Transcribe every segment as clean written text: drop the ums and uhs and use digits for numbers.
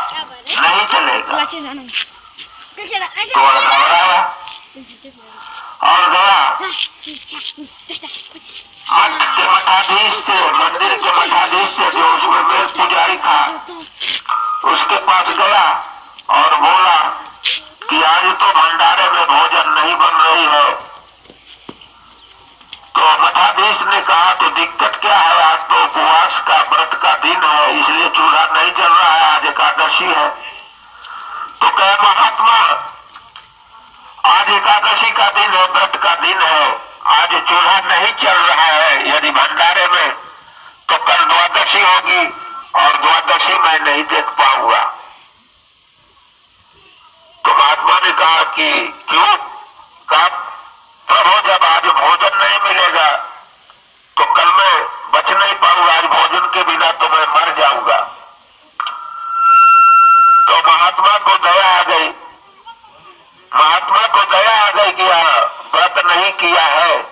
नहीं चलेगा। तो घबराया और गया मठ के मठाधीश से, मंदिर के मठाधीश से, जो उसमें मेल पुजारी था, उसके पास गया और बोला कि आज तो भंडारे में भोजन नहीं बन रही है। तो मठाधीश ने कहा तो दिक्कत क्या है, आज तो उपवास का व्रत का दिन है, इसलिए चूल्हा नहीं जल रहा है, आज एकादशी है। तो कहे महात्मा आज एकादशी का दिन है, व्रत का दिन है, आज चूल्हा नहीं चल रहा है, यदि भंडारे में तो कल द्वादशी होगी और द्वादशी मैं नहीं देख पाऊंगा। तो महात्मा ने कहा कि क्यों? कहा प्रभु जब आज भोजन नहीं मिलेगा तो कल मैं बच नहीं पाऊंगा, आज भोजन के बिना तो मैं मर जाऊंगा। तो महात्मा को दया आ गई, महात्मा को दया आ गई कि व्रत नहीं किया है,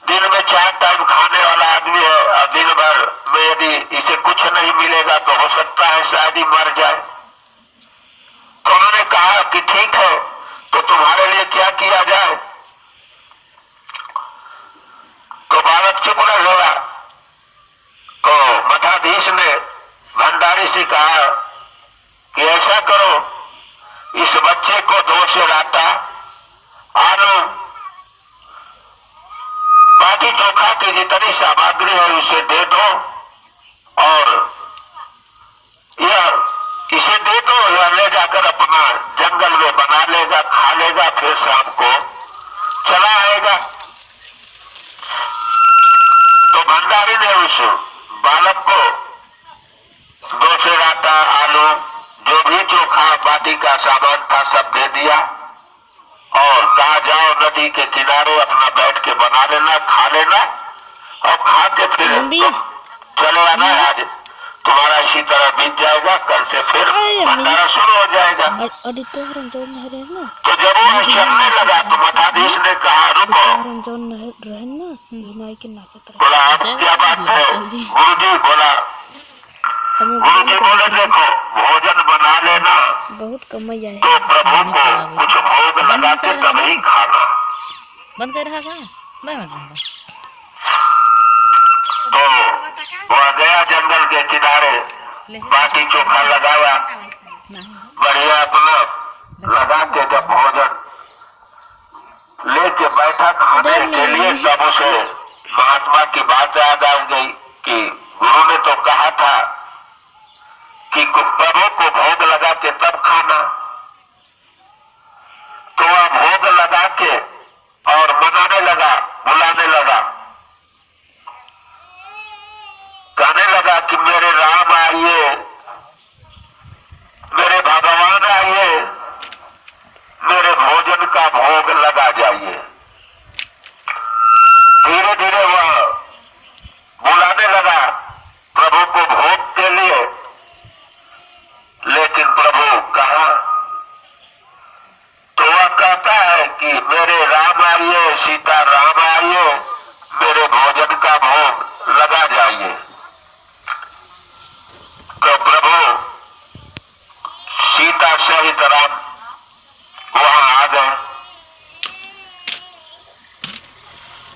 दिन में 4 टाइम खाने वाला आदमी है और दिन भर में यदि इसे कुछ नहीं मिलेगा तो हो सकता है शायद ही मर जाए। तो उन्होंने कहा कि ठीक है, तो तुम्हारे लिए क्या किया जाए? तो बालक चुप रह गया। तो मठाधीश ने भंडारी से कहा कि ऐसा करो, इस बच्चे को 2 सेर आटा, आलू, बाटी चोखा की जितनी सामग्री है उसे दे दो और यह इसे दे दो, यह ले जाकर अपना जंगल में बना लेगा, खा लेगा, फिर शाम को चला आएगा। तो भंडारी ने उस बालक को 2 सेर आटा, आलू, जो भी चोखा बाटी का सामान था सब दे दिया और कहा जाओ नदी के किनारे अपना बैठ के बना लेना, खा लेना और खा के फिर चले आना, आज तुम्हारा इसी तरह बीत जाएगा, कल से फिर भंडारा शुरू हो जाएगा। तो जब वो चलने लगा तो मठाधीश ने कहा रुको। बोला आप क्या बात है? गुरुजी बोला, गुरुजी बोले देखो भोजन बना लेना बहुत कमाई है तो प्रभु को कुछ भोग लगा के तभी खाना। बंद कर रहा था तो वह गया जंगल के किनारे, बाटी चोखा लगाया, बढ़िया अपना लगा के जब भोजन लेके बैठा खाने के लिए, तब उसे महात्मा की बात याद आ गई कि गुरु ने तो कहा था कि प्रभु को भोग लगा के तब खाना। तो वह भोग लगा के और मनाने लगा, बुलाने लगा, कहने लगा कि मेरे राम आइए, मेरे भगवान आइए, मेरे भोजन का भोग लगा जाइए। धीरे धीरे वह बुलाने लगा प्रभु को भोग के लिए, लेकिन प्रभु कहाँ? तो वह कहता है कि मेरे राम आइए, सीता राम आइए, मेरे भोजन का भोग लगा जाइए। तो प्रभु सीता सहित राम वहां आ गए।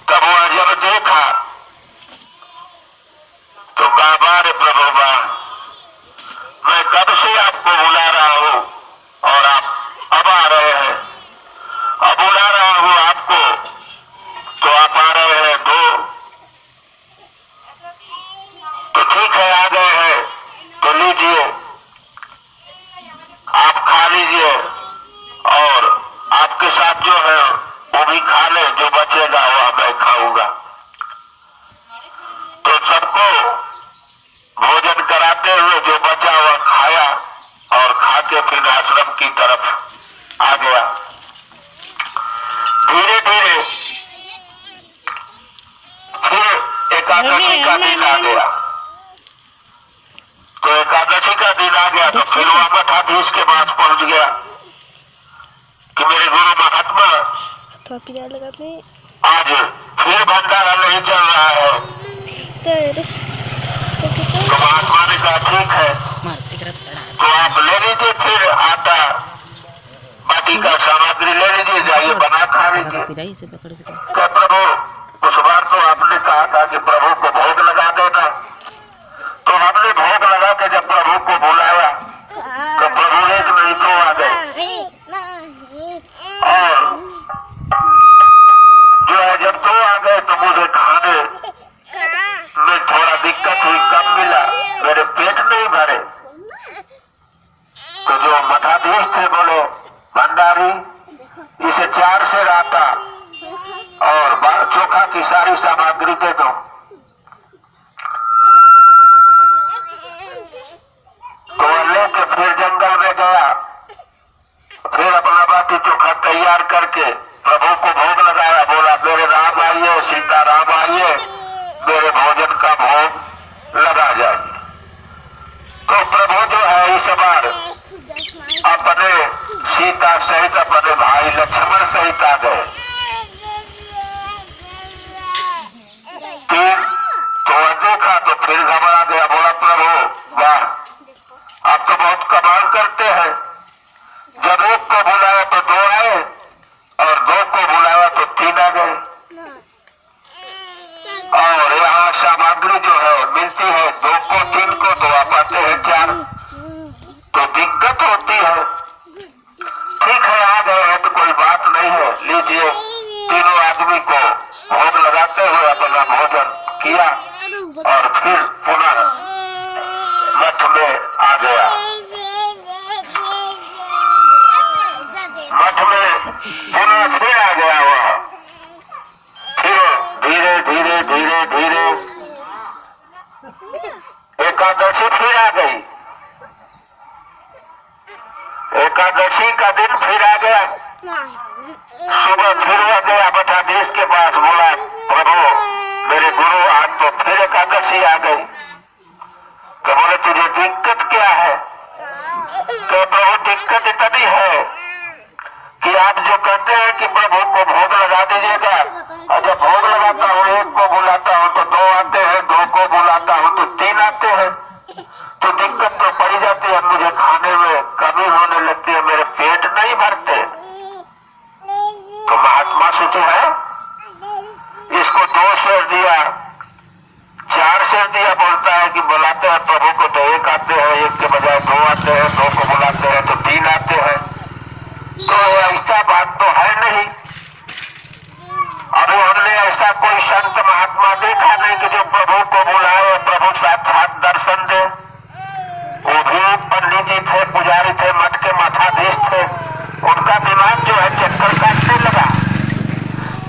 तब वह जब देखा तो कहा बारे प्रभु बा, मैं कब से आपको बुला रहा हूं और आप अब आ रहे हैं, अब बुला रहा हूं आपको तो आप आ रहे हैं तो ठीक है आ गए हैं तो लीजिए, आप खा लीजिए और आपके साथ जो है वो भी खा ले, जो बचेगा वह मैं खाऊंगा। तो सबको भोजन कराते हुए जो बचा हुआ खाया और खा के फिर आश्रम की तरफ आ गया। धीरे धीरे फिर एकादशी का दिन आ गया। तो एकादशी का दिन आ गया तो फिर वह मठाधीश के पास पहुंच गया कि मेरे गुरु महात्मा आज फिर भंडारा नहीं चल रहा है। तो महात्मा ने कहा ठीक है, तो आप ले लीजिए, फिर आटा बाटी का सामग्री ले लीजिए, जाइए बना खा लीजिए। पिराई से पकड़ के क्या प्रभु, उस बार तो आपने कहा था कि प्रभु को भोग लगा देना, तो हमने भोग लगा के जब प्रभु को बुलाया तो प्रभु एक नहीं तो आ गए, और जो है जब दो आ गए तो मुझे खाने में थोड़ा दिक्कत हुई, कम मिला, मेरे पेट नहीं भरे। तो जो मठाधीश थे बोले, भंडारी इसे 4 सेर आटा और चोखा की सारी सामग्री दे दो। तो लेके फिर जंगल में गया, फिर अपना बाटी चोखा तैयार करके प्रभु को भोग लगाया, बोला मेरे राम आइए, सीता राम आइए, मेरे भोजन का भोग लगा जाइए। तो प्रभु जो है इस बार अपने सीता सहित अपने भाई लक्ष्मण सहित आ गए। फिर तो देखा तो फिर घबरा गया, बोला प्रभु वाह, आप तो बहुत कमाल करते हैं, जब एक को बुलाया तो 2 आए और 2 को बुलाया तो 3 आ गए, और यहाँ सामग्री जो है मिलती है 2 को 3 को, तो आप आते हैं 4, तो दिक्कत होती है। ठीक है, आ गए हैं तो कोई बात नहीं है, लीजिए। तीनों आदमी को भोग लगाते हुए अपना भोजन किया और फिर पुनः मठ में आ गया। मठ में पुनः फिर आ गया वह, फिर धीरे धीरे धीरे धीरे एकादशी फिर आ गई, एकादशी का दिन फिर आ गया। सुबह फिर वह गया मठाधीश के पास, बोला प्रभु मेरे गुरु आज तो फिर एकादशी आ गई। तो बोले तुझे दिक्कत क्या है? तो प्रभु दिक्कत इतनी है कि आप जो कहते हैं कि प्रभु को भोग लगा दीजिएगा, और जब भोग लगाता हूँ 1 को बुलाता हूँ तो 2 आते हैं, 2 को बुलाता हूँ तो 3 आते हैं, तो दिक्कत तो पड़ी जाती है, मुझे खाने में कमी होने लगती है, मेरे पेट नहीं भरते। तो महात्मा से जो है इसको 2 सेर दिया, 4 सेर दिया, बोलता है कि बुलाते हैं प्रभु को तो 1 आते हैं, 1 के बजाय 2 आते हैं, 2 को बुलाते हैं तो 3 आते हैं। तो ऐसा बात तो है नहीं, अभी हमने ऐसा कोई संत महात्मा देखा नहीं कि जो प्रभु को बुलाए, प्रभु साक्षात दर्शन दे। वो भी पंडित जी थे, पुजारी थे, मठ के मठाधीश थे, उनका दिमाग जो है चक्कर काटने लगा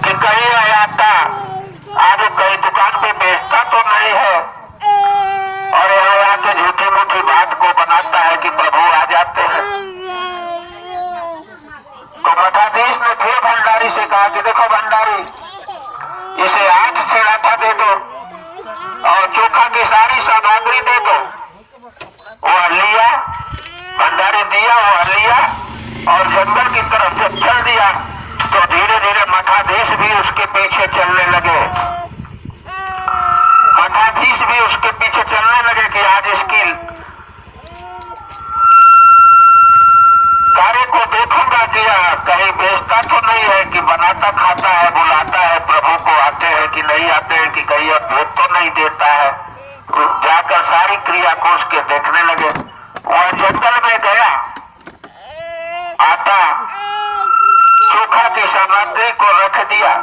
कि कहीं आयाता आगे कहीं दुकान पे बेचता तो नहीं है, और यहाँ आके झूठी मूठी बात को बनाता है कि प्रभु आ जाते हैं। तो मठाधीश ने फिर भंडारी से कहा कि देखो भंडारी, इसे 8 सेर आटा दे दो और चोखा की सारी सामग्री दे दो। वह लिया, भंडारी दिया, वह लिया और जंगल की तरफ जब चल दिया तो धीरे धीरे मठाधीश भी उसके पीछे चलने लगे। मठाधीश भी उसके पीछे चलने लगे कि आज इसकी कार्य को देखूंगा कि कहीं बेचता तो नहीं है, कि बनाता खाता है, बुलाता है प्रभु को, आते हैं कि नहीं आते हैं, कि कहीं अब भेद तो नहीं देता है। जाकर सारी क्रिया को उसके देखने लगे। वह जंगल में गया, आटा चोखा की सामग्री को रख दिया,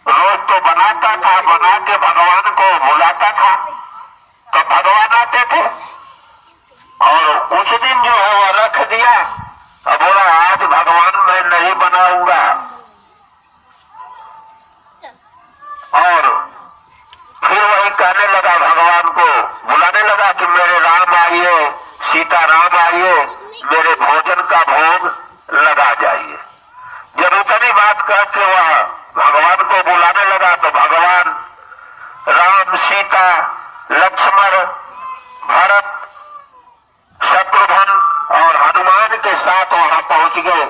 रोज तो बनाता था, बना के भगवान को बुलाता था तो भगवान आते थे, और उस दिन जो है वह रख दिया और बोला आज भगवान मैं नहीं बनाऊंगा, और फिर वही कहने लगा, भगवान को बुलाने लगा कि मेरे राम आइए, सीता राम आइए, मेरे भोजन का भोग लगा जाइए। जब इतनी बात करके वह भगवान को बुलाने लगा तो भगवान राम, सीता, लक्ष्मण, भरत, शत्रुघ्न और हनुमान के साथ वहां पहुंच गए।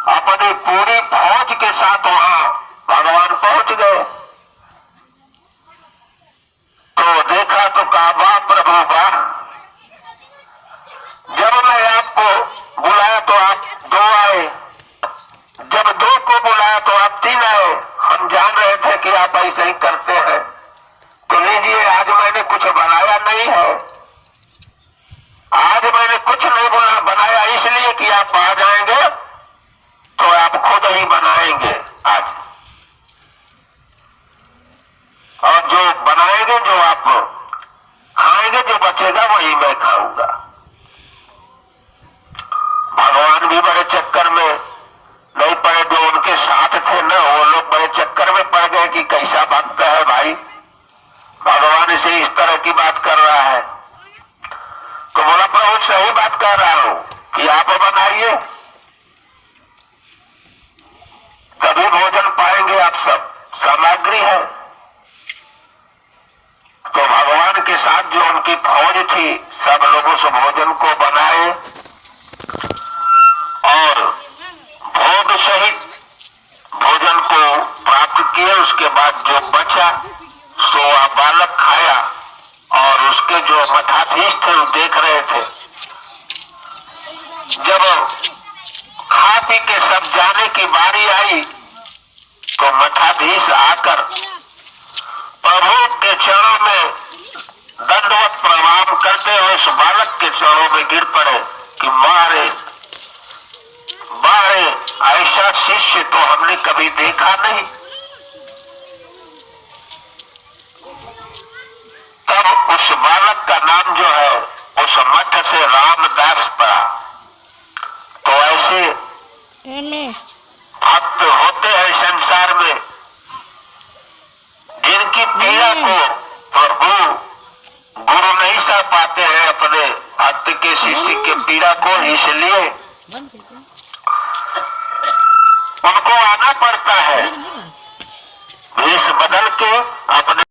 अपनी पूरी फौज के साथ वहां भगवान पहुंच गए। तो देखा तो कहा वाह प्रभु वाह, जान रहे थे कि आप ऐसे ही करते हैं, तो लीजिए आज मैंने कुछ बनाया नहीं है। आज मैंने कुछ नहीं बनाया इसलिए कि आप आ जाएंगे तो आप खुद ही बनाएंगे आज। और जो बनाएंगे, जो आप खाएंगे, जो बचेगा वही मैं खाऊंगा। भगवान भी बड़े चक्कर में नहीं पड़े, जो उनके साथ थे ना, वो लोग बड़े चक्कर में पड़ गए कि कैसा भक्त है भाई, भगवान इसे इस तरह की बात कर रहा है। तो बोला प्रभु सही बात कर रहा हूं कि आप बनाइए, तभी भोजन पाएंगे आप सब, सामग्री है। तो भगवान के साथ जो उनकी फौज थी, सब लोगों से भोजन को बनाए और भोग सहित भोजन को प्राप्त किए। उसके बाद जो बचा सो वह बालक खाया और उसके जो मठाधीश थे वो देख रहे थे। जब खा पी के सब जाने की बारी आई तो मठाधीश आकर प्रभु के चरणों में दंडवत प्रणाम करते हुए उस बालक के चरणों में गिर पड़े कि मारे बारे, ऐसा शिष्य तो हमने कभी देखा नहीं। तब उस बालक का नाम जो है उस मठ से रामदास पड़ा। तो ऐसे भक्त होते हैं संसार में जिनकी पीड़ा को प्रभु गुरु नहीं सह पाते हैं, अपने भक्त के शिष्य के पीड़ा को, इसलिए उनको आना पड़ता है वेश बदल के अपने